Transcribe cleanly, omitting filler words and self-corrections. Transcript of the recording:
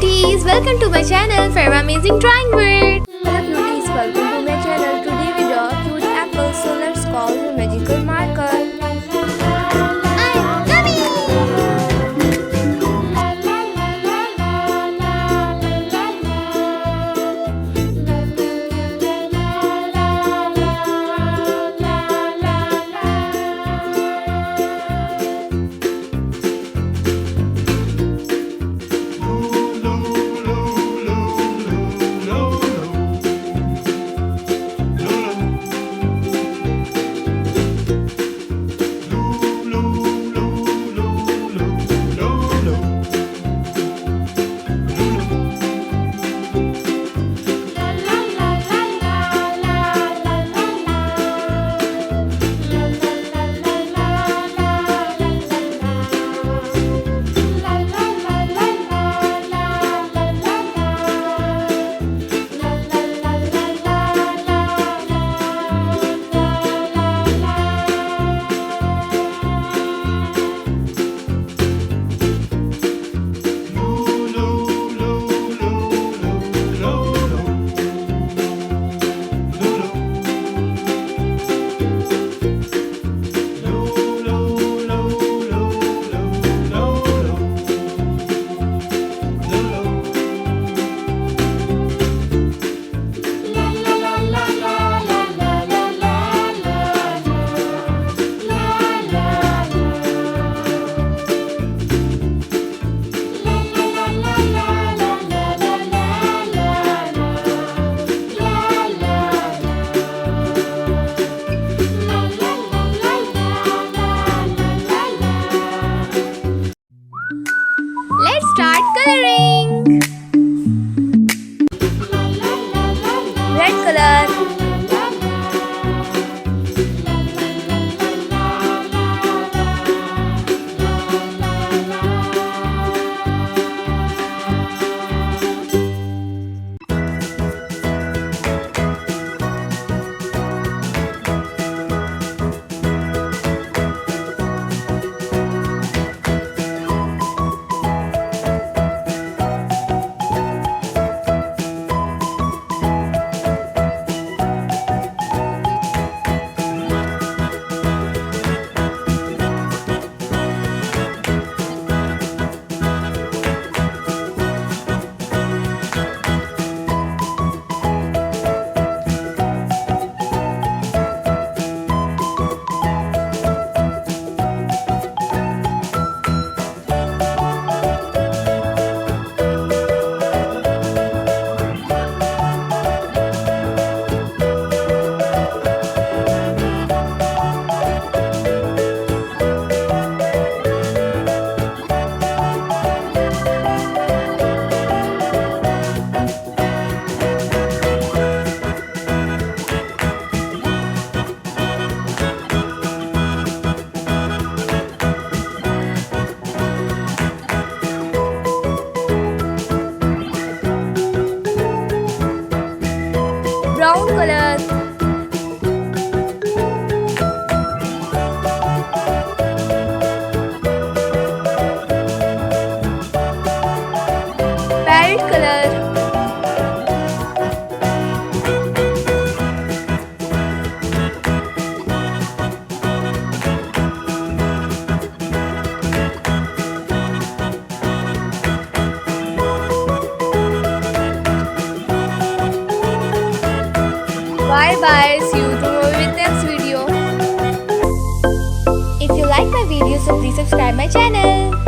cuties, welcome to my channel Farwa Amazing Drawing World. Hello cuties, welcome to my channel. Today we draw a cute apple, so let's call the magical marker. I'm coming! Let's start coloring. Red color, brown color, parrot color, bye bye, see you tomorrow with next video. If you like my video, so please subscribe my channel.